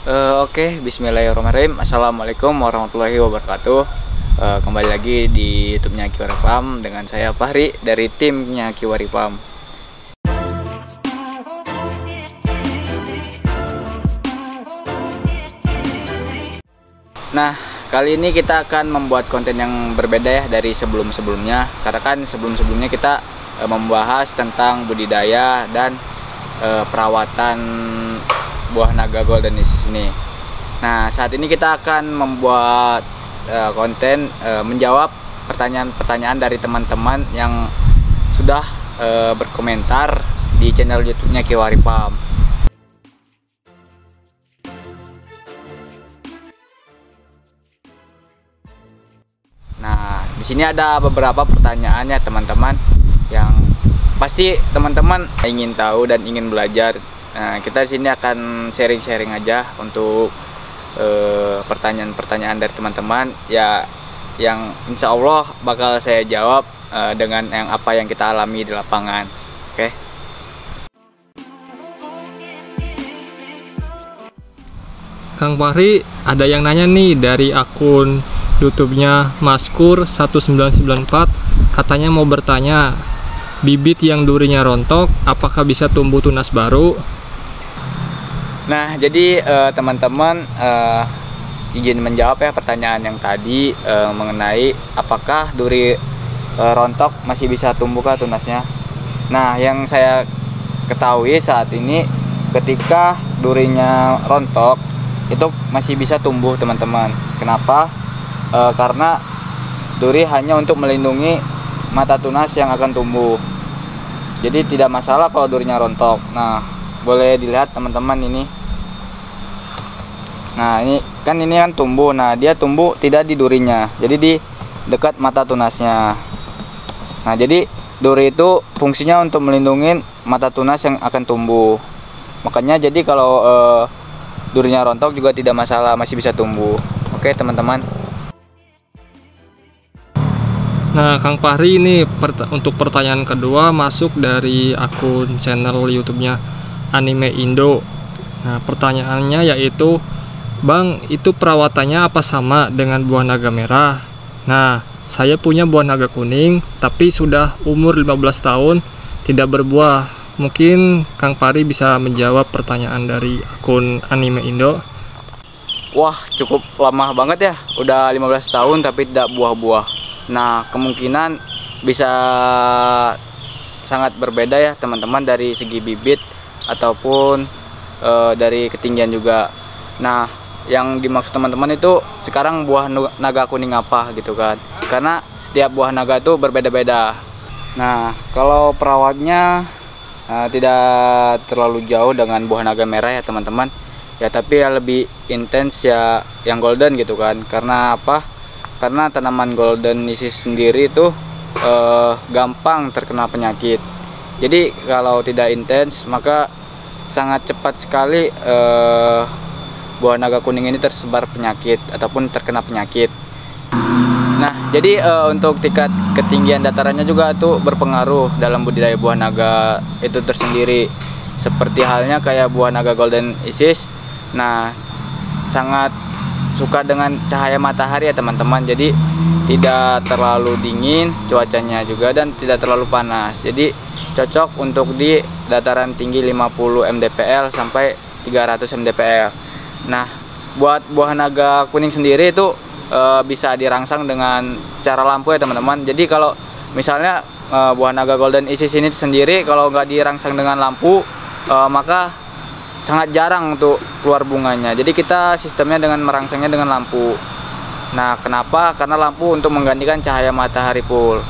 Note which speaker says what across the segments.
Speaker 1: Oke, Bismillahirrahmanirrahim. Assalamualaikum warahmatullahi wabarakatuh. Kembali lagi di YouTube-nya Kiwari Farm dengan saya Fahri dari timnya Kiwari Farm. Nah, kali ini kita akan membuat konten yang berbeda ya dari sebelum-sebelumnya. Karena kan sebelum-sebelumnya kita membahas tentang budidaya dan perawatan buah naga golden isis ini. Nah, saat ini kita akan membuat konten menjawab pertanyaan-pertanyaan dari teman-teman yang sudah berkomentar di channel YouTube-nya Kiwari Farm. Nah, di sini ada beberapa pertanyaan ya teman-teman yang pasti teman-teman ingin tahu dan ingin belajar. Nah, kita di sini akan sharing-sharing aja untuk pertanyaan-pertanyaan dari teman-teman ya, yang insya Allah bakal saya jawab dengan apa yang kita alami di lapangan. Oke.
Speaker 2: Kang Fahri, ada yang nanya nih dari akun YouTube-nya Maskur 1994, katanya mau bertanya, bibit yang durinya rontok apakah bisa tumbuh tunas baru?
Speaker 1: Nah, jadi teman-teman izin menjawab ya pertanyaan yang tadi mengenai apakah duri rontok masih bisa tumbuhkah tunasnya. Nah, yang saya ketahui saat ini ketika durinya rontok itu masih bisa tumbuh teman-teman. Kenapa? Karena duri hanya untuk melindungi mata tunas yang akan tumbuh. Jadi tidak masalah kalau durinya rontok. Nah, boleh dilihat teman-teman ini. Nah, ini kan tumbuh. Nah, dia tumbuh tidak di durinya, jadi di dekat mata tunasnya. Nah, jadi duri itu fungsinya untuk melindungi mata tunas yang akan tumbuh. Makanya jadi kalau durinya rontok juga tidak masalah, masih bisa tumbuh. Oke teman-teman.
Speaker 2: Nah, Kang Fahri, ini untuk pertanyaan kedua masuk dari akun channel YouTube-nya Anime Indo. Nah, pertanyaannya yaitu, Bang, itu perawatannya apa sama dengan buah naga merah? Nah, saya punya buah naga kuning tapi sudah umur 15 tahun tidak berbuah. Mungkin Kang Fahri bisa menjawab pertanyaan dari akun Anime Indo.
Speaker 1: Wah, cukup lama banget ya, udah 15 tahun tapi tidak buah-buah. Nah, kemungkinan bisa sangat berbeda ya teman-teman, dari segi bibit ataupun dari ketinggian juga. Nah, yang dimaksud teman-teman itu sekarang buah naga kuning apa gitu kan, karena setiap buah naga itu berbeda-beda. Nah, kalau perawatnya tidak terlalu jauh dengan buah naga merah ya teman-teman ya, tapi ya lebih intens ya yang golden gitu kan. Karena apa? Karena tanaman golden isis sendiri itu gampang terkena penyakit. Jadi kalau tidak intens maka sangat cepat sekali buah naga kuning ini tersebar penyakit ataupun terkena penyakit. Nah, jadi untuk tingkat ketinggian datarannya juga itu berpengaruh dalam budidaya buah naga itu tersendiri. Seperti halnya kayak buah naga golden isis. Nah, sangat suka dengan cahaya matahari ya teman-teman. Jadi tidak terlalu dingin cuacanya juga dan tidak terlalu panas. Jadi cocok untuk di dataran tinggi 50 mdpl sampai 300 mdpl. Nah, buat buah naga kuning sendiri itu bisa dirangsang dengan secara lampu ya teman-teman. Jadi kalau misalnya buah naga golden isis ini sendiri kalau nggak dirangsang dengan lampu maka sangat jarang untuk keluar bunganya. Jadi kita sistemnya dengan merangsangnya dengan lampu. Nah, kenapa? Karena lampu untuk menggantikan cahaya matahari full.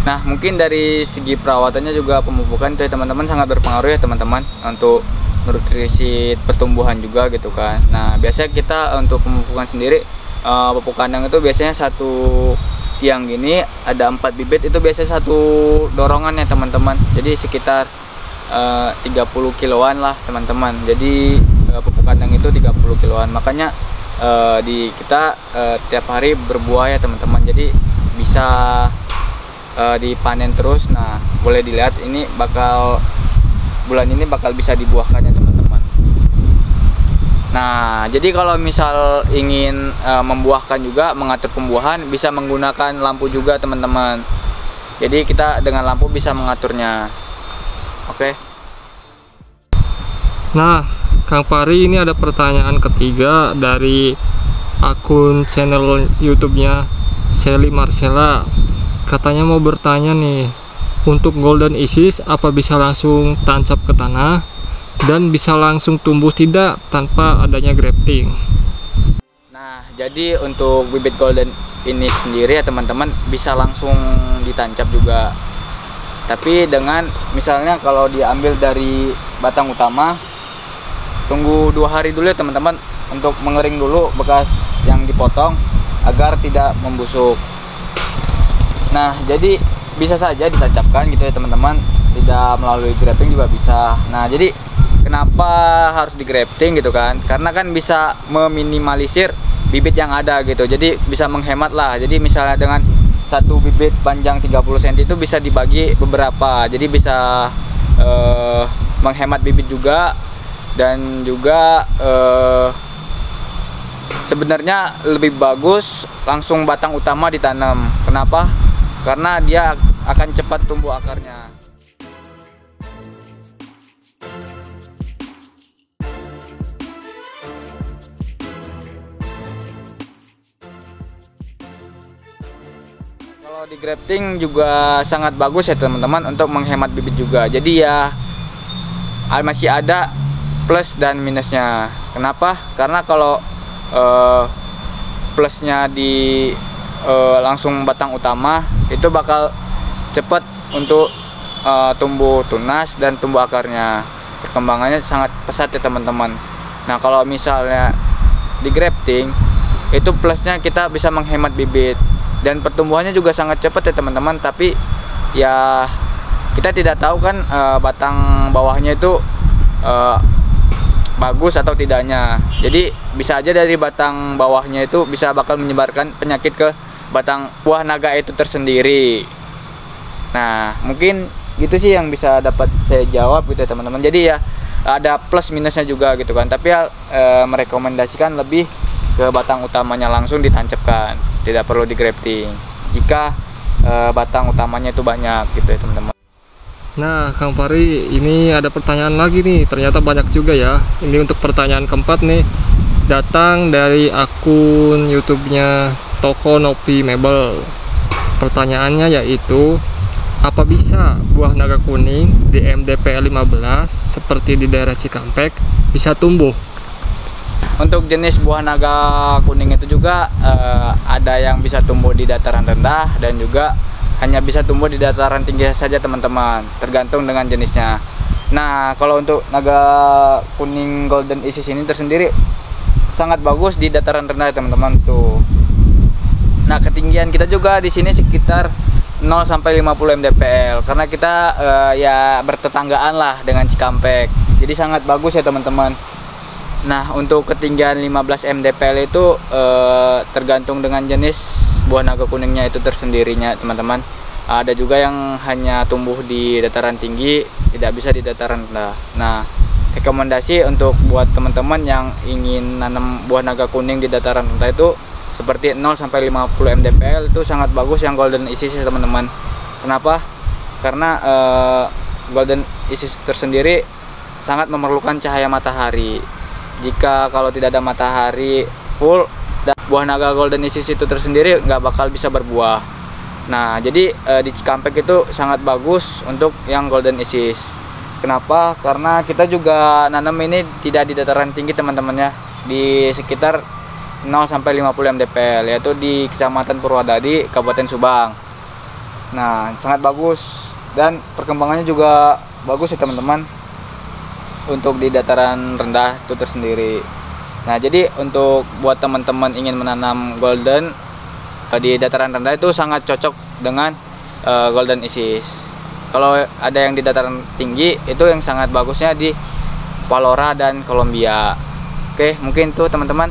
Speaker 1: Nah, mungkin dari segi perawatannya juga pemupukan itu ya teman-teman sangat berpengaruh ya teman-teman untuk nutrisi pertumbuhan juga gitu kan. Nah, biasanya kita untuk pemupukan sendiri pupuk kandang itu biasanya satu tiang gini ada 4 bibit, itu biasanya satu dorongan ya teman-teman. Jadi sekitar 30 kiloan lah teman-teman. Jadi pupuk kandang itu 30 kiloan. Makanya di kita tiap hari berbuah ya teman-teman. Jadi bisa dipanen terus. Nah, boleh dilihat ini bulan ini bakal bisa dibuahkannya teman-teman. Nah, jadi kalau misal ingin membuahkan juga, mengatur pembuahan, bisa menggunakan lampu juga teman-teman. Jadi kita dengan lampu bisa mengaturnya. Oke.
Speaker 2: Nah, Kang Fahri, ini ada pertanyaan ketiga dari akun channel YouTube-nya Sally Marcella. Katanya mau bertanya nih, untuk Golden Isis apa bisa langsung tancap ke tanah dan bisa langsung tumbuh tidak tanpa adanya grafting?
Speaker 1: Nah, jadi untuk bibit golden ini sendiri ya teman-teman, bisa langsung ditancap juga. Tapi dengan misalnya kalau diambil dari batang utama, tunggu 2 hari dulu ya teman-teman, untuk mengering dulu bekas yang dipotong agar tidak membusuk. Nah, jadi bisa saja ditancapkan gitu ya teman-teman, tidak melalui grafting juga bisa. Nah, jadi kenapa harus di grafting gitu kan? Karena kan bisa meminimalisir bibit yang ada gitu. Jadi bisa menghemat lah. Jadi misalnya dengan satu bibit panjang 30 cm itu bisa dibagi beberapa. Jadi bisa menghemat bibit juga, dan juga sebenarnya lebih bagus langsung batang utama ditanam. Kenapa? Karena dia akan cepat tumbuh akarnya. Kalau di grafting juga sangat bagus ya teman-teman, untuk menghemat bibit juga. Jadi ya masih ada plus dan minusnya. Kenapa? Karena kalau plusnya di langsung batang utama itu bakal cepat untuk tumbuh tunas dan tumbuh akarnya. Perkembangannya sangat pesat ya teman-teman. Nah, kalau misalnya di grafting itu plusnya kita bisa menghemat bibit dan pertumbuhannya juga sangat cepat ya teman-teman. Tapi ya kita tidak tahu kan batang bawahnya itu bagus atau tidaknya. Jadi bisa aja dari batang bawahnya itu bisa bakal menyebarkan penyakit ke batang buah naga itu tersendiri. Nah, mungkin gitu sih yang bisa dapat saya jawab gitu ya teman-teman. Jadi ya ada plus minusnya juga gitu kan. Tapi ya merekomendasikan lebih ke batang utamanya langsung ditancapkan, tidak perlu di grafting jika batang utamanya itu banyak gitu ya teman-teman.
Speaker 2: Nah, Kang Fahri, ini ada pertanyaan lagi nih, ternyata banyak juga ya. Ini untuk pertanyaan keempat nih, datang dari akun YouTube-nya Toko Nopi Mebel. Pertanyaannya yaitu, apa bisa buah naga kuning di MDP 15 seperti di daerah Cikampek bisa tumbuh?
Speaker 1: Untuk jenis buah naga kuning itu juga ada yang bisa tumbuh di dataran rendah dan juga hanya bisa tumbuh di dataran tinggi saja teman-teman, tergantung dengan jenisnya. Nah, kalau untuk naga kuning Golden Isis ini tersendiri sangat bagus di dataran rendah teman-teman tuh. Nah, ketinggian kita juga di sini sekitar 0 sampai 50 mdpl karena kita ya bertetanggaan lah dengan Cikampek. Jadi sangat bagus ya teman-teman. Nah, untuk ketinggian 15 mdpl itu tergantung dengan jenis buah naga kuningnya itu tersendirinya teman-teman. Ada juga yang hanya tumbuh di dataran tinggi, tidak bisa di dataran rendah. Nah, rekomendasi untuk buat teman-teman yang ingin nanam buah naga kuning di dataran rendah itu seperti 0 sampai 50 mdpl itu sangat bagus yang Golden Isis ya teman-teman. Kenapa? Karena Golden Isis tersendiri sangat memerlukan cahaya matahari. Jika kalau tidak ada matahari full, buah naga Golden Isis itu tersendiri nggak bakal bisa berbuah. Nah, jadi di Cikampek itu sangat bagus untuk yang Golden Isis. Kenapa? Karena kita juga nanam ini tidak di dataran tinggi teman-teman ya, di sekitar 0 sampai 50 mdpl, yaitu di Kecamatan Purwadadi, Kabupaten Subang. Nah, sangat bagus dan perkembangannya juga bagus ya teman-teman untuk di dataran rendah itu tersendiri. Nah, jadi untuk buat teman-teman ingin menanam golden di dataran rendah itu sangat cocok dengan Golden Isis. Kalau ada yang di dataran tinggi itu yang sangat bagusnya di Palora dan Colombia. Oke, mungkin tuh teman-teman.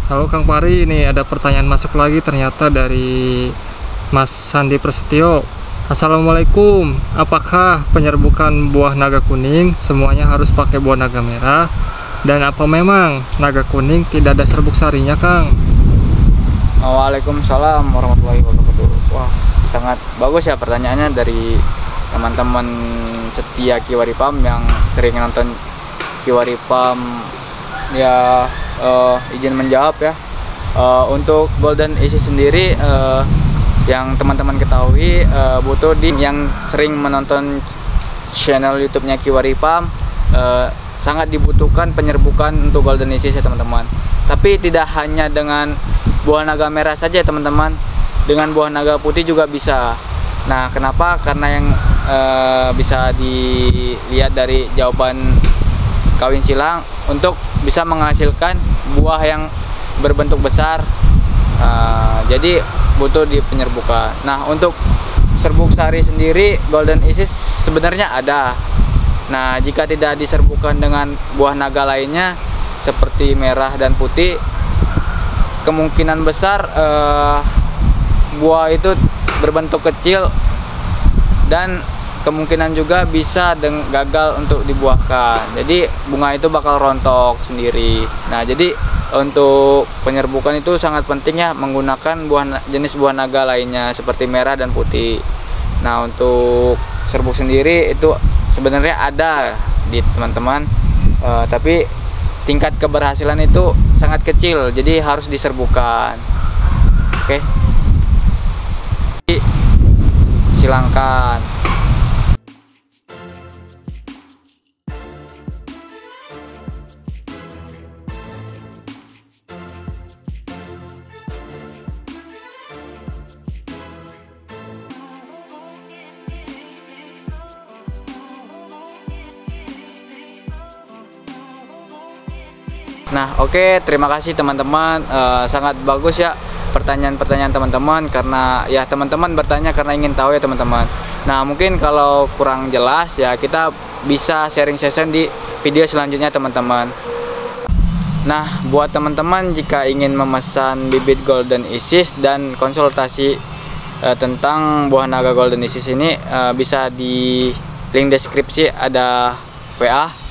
Speaker 2: Halo Kang Fahri, ini ada pertanyaan masuk lagi ternyata dari Mas Sandi Prasetyo. Assalamualaikum, apakah penyerbukan buah naga kuning semuanya harus pakai buah naga merah? Dan apa memang naga kuning tidak ada serbuk sarinya, Kang?
Speaker 1: Waalaikumsalam warahmatullahi wabarakatuh. Wah, sangat bagus ya pertanyaannya dari teman-teman setia Kiwaripam yang sering nonton Kiwaripam. Ya, izin menjawab ya. Untuk Golden Easy sendiri, yang teman-teman ketahui, butuh yang sering menonton channel YouTube-nya Kiwaripam, sangat dibutuhkan penyerbukan untuk Golden Easy ya teman-teman. Tapi tidak hanya dengan buah naga merah saja teman-teman, dengan buah naga putih juga bisa. Nah, kenapa? Karena yang bisa dilihat dari jawaban kawin silang, untuk bisa menghasilkan buah yang berbentuk besar, jadi butuh di penyerbukan. Nah, untuk serbuk sari sendiri Golden Isis sebenarnya ada. Nah, jika tidak diserbukan dengan buah naga lainnya seperti merah dan putih, kemungkinan besar buah itu berbentuk kecil dan kemungkinan juga bisa gagal untuk dibuahkan. Jadi bunga itu bakal rontok sendiri. Nah, jadi untuk penyerbukan itu sangat penting ya, menggunakan jenis buah naga lainnya seperti merah dan putih. Nah, untuk serbuk sendiri itu sebenarnya ada di teman-teman, tapi tingkat keberhasilan itu sangat kecil, jadi harus diserbukan. Oke, silangkan. Nah, oke, terima kasih teman-teman. Sangat bagus ya pertanyaan-pertanyaan teman-teman, karena ya teman-teman bertanya karena ingin tahu ya teman-teman. Nah, mungkin kalau kurang jelas ya kita bisa sharing session di video selanjutnya teman-teman. Nah, buat teman-teman jika ingin memesan bibit Golden Isis dan konsultasi tentang buah naga Golden Isis ini, bisa di link deskripsi ada WA.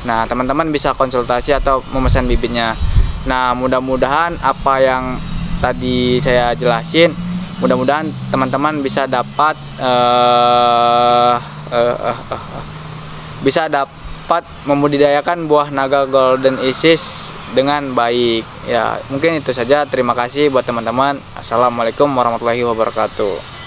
Speaker 1: Nah, teman-teman bisa konsultasi atau memesan bibitnya. Nah, mudah-mudahan apa yang tadi saya jelasin, mudah-mudahan teman-teman bisa dapat membudidayakan buah naga Golden Isis dengan baik. Ya, mungkin itu saja. Terima kasih buat teman-teman. Assalamualaikum warahmatullahi wabarakatuh.